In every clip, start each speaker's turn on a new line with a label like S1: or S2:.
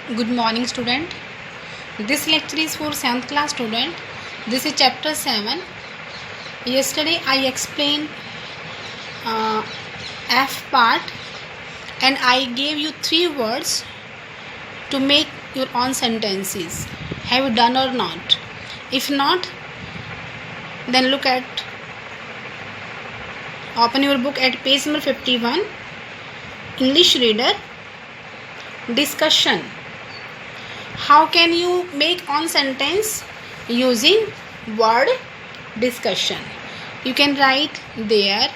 S1: Good morning, student. This lecture is for 7th class student. This is chapter 7. Yesterday I explained F part and I gave you 3 words to make your own sentences. Have you done or not? If not, then open your book at page number 51. English reader, discussion. How can you make on sentence using word discussion? You can write there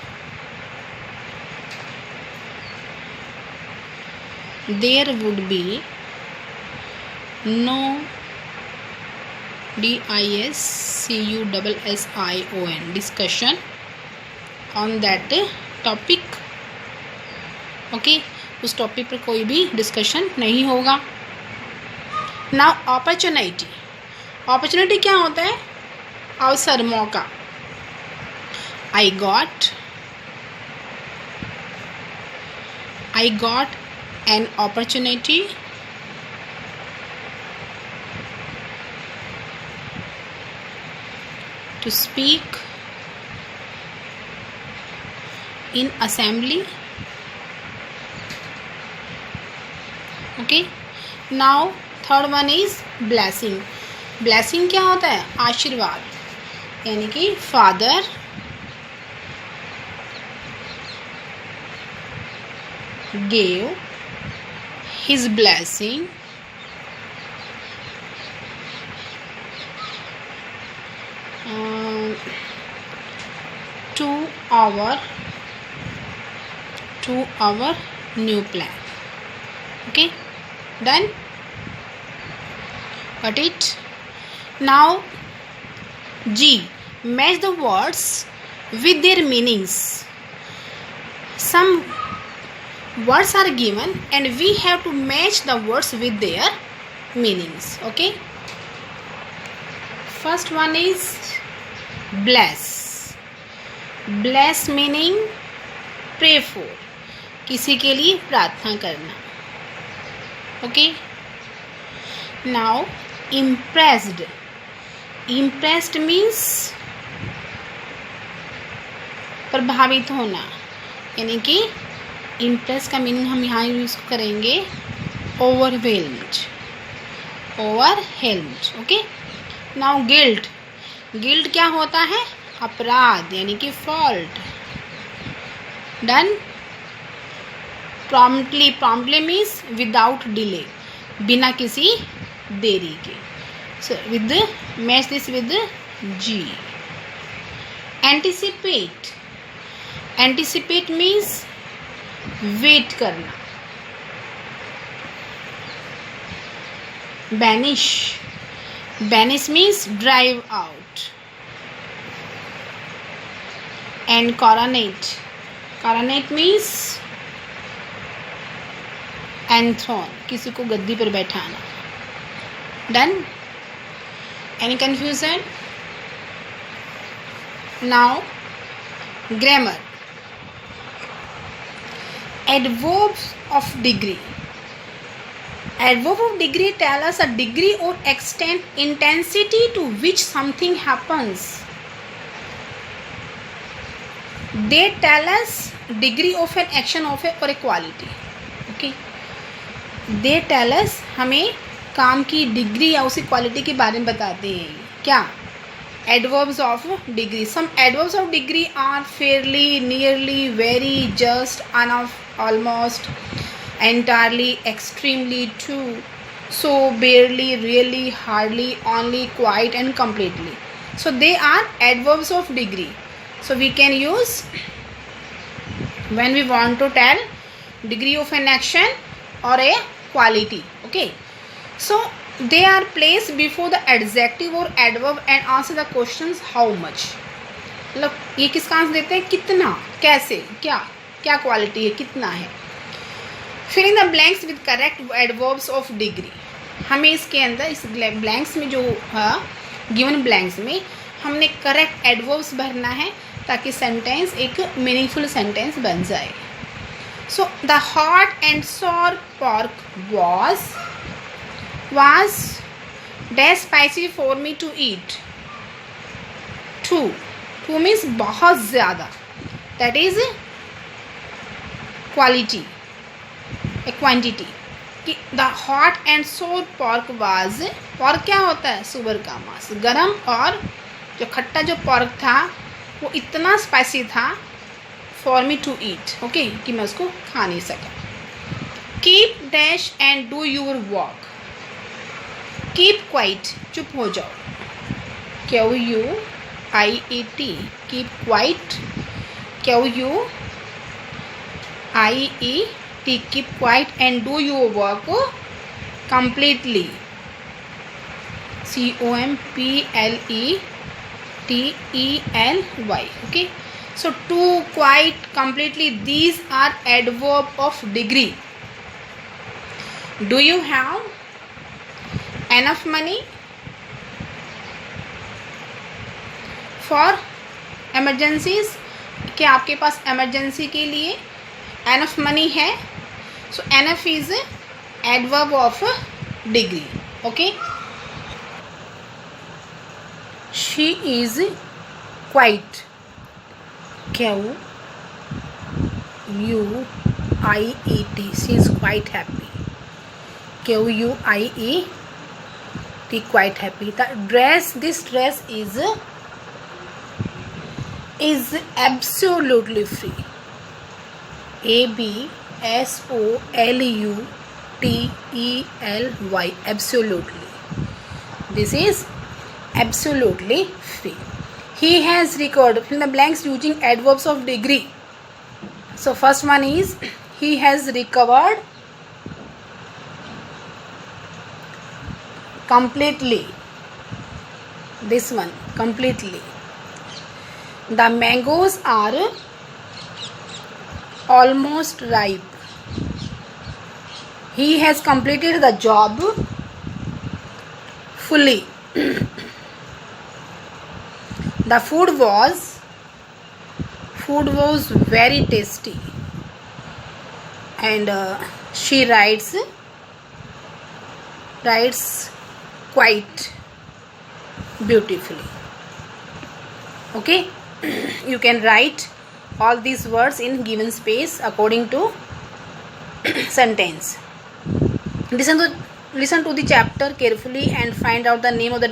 S1: would be no discussion discussion on that topic. Okay उस topic पर कोई भी discussion नहीं होगा. Now opportunity क्या होता है? अवसर, मौका. I got an opportunity to speak in assembly. Okay, now third one is blessing क्या होता है? आशीर्वाद. यानी कि father gave his blessing to our new plan. Okay, done. Got it? Now G, match the words with their meanings. Some words are given and we have to match the words with their meanings. Okay, first one is bless meaning pray for, किसी के लिए प्रार्थना करना. Okay, now impressed means प्रभावित होना. यानी कि impress का मीनिंग हम यहाँ यूज करेंगे ओवरवेल्म्ड. ओके, नाउ गिल्ट क्या होता है? अपराध, यानी कि fault. Done. Promptly means without delay, बिना किसी देरी के. So with match this with G. Anticipate means wait करना. Banish means drive out. And coronet means enthrone, किसी को गद्दी पर बैठाना. Done. Any confusion? Now grammar. Adverbs of degree tell us a degree or extent, intensity to which something happens. They tell us degree of an action of a or a quality. Okay, they tell us हमें काम की degree या उसी quality के बारे में बताते हैं. क्या? Adverbs of degree. Some adverbs of degree are fairly, nearly, very, just, enough, almost, entirely, extremely, too, so, barely, really, hardly, only, quite, and completely. So they are adverbs of degree. So we can use when we want to tell degree of an action or a quality. Okay, so they are placed before the adjective or adverb and answer the questions how much. मतलब ये किसका answer देते हैं? कितना, कैसे, क्या quality है, कितना है. Filling the blanks with correct adverbs of degree. हमें इसके अंदर इस ब्लैंक्स में जो है गिवन ब्लैंक्स में हमने करेक्ट एडवर्ब्स भरना है ताकि सेंटेंस एक मीनिंगफुल सेंटेंस बन जाए. So the hot and sour pork was was dash spicy for me to eat. Too means बहुत ज़्यादा, that is quality, a quantity. कि the hot and sour pork was, pork क्या होता है, सुअर का मांस, गरम और जो खट्टा जो pork था वो इतना स्पाइसी था for me to eat, okay, कि मैं उसको खा नहीं सका. Keep dash and do your work. Keep quiet, चुप हो जाओ. QUIET, keep quiet. QUIET, keep quiet and do your work completely. COMPLETELY. Okay. So to, quite, completely, these are adverb of degree. Do you have enough money for emergencies? क्या आपके पास emergency के लिए enough money है? So enough is adverb of degree. Okay. She is quite. QUIET. She is quite happy. QUIET, quite happy. This dress is absolutely free. ABSOLUTELY, absolutely. This is absolutely free. He has recovered. Fill the blanks using adverbs of degree. So first one is he has recovered completely. This one, completely. The mangoes are almost ripe. He has completed the job fully. The food was very tasty. And she writes quite beautifully. Okay. You can write all these words in given space according to sentence. Listen to the chapter carefully and find out the name of the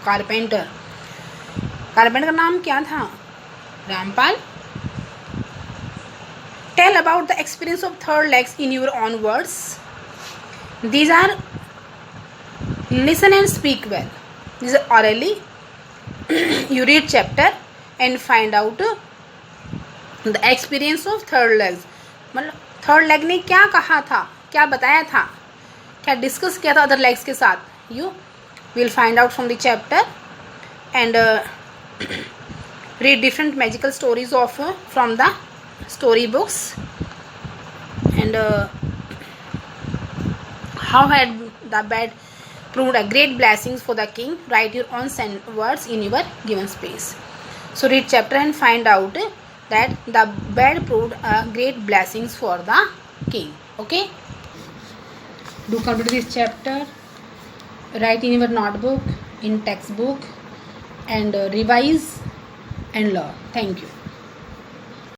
S1: carpenter. Carpenter का नाम क्या था? Rampal. Tell about the experience of third legs in your own words. These are listen and speak well. These are orally. You read chapter and find out the experience of third legs. मतलब third leg ने क्या कहा था, क्या बताया था, क्या discuss किया था अदर लेग्स के साथ. You will find out from the chapter and read different magical stories of from the story books and how had the bed proved a great blessings for the king. Write your own words in your given space. So read chapter and find out that the bed proved a great blessings for the king. Okay. Do complete this chapter. Write in your notebook, in textbook, and revise and learn. Thank you.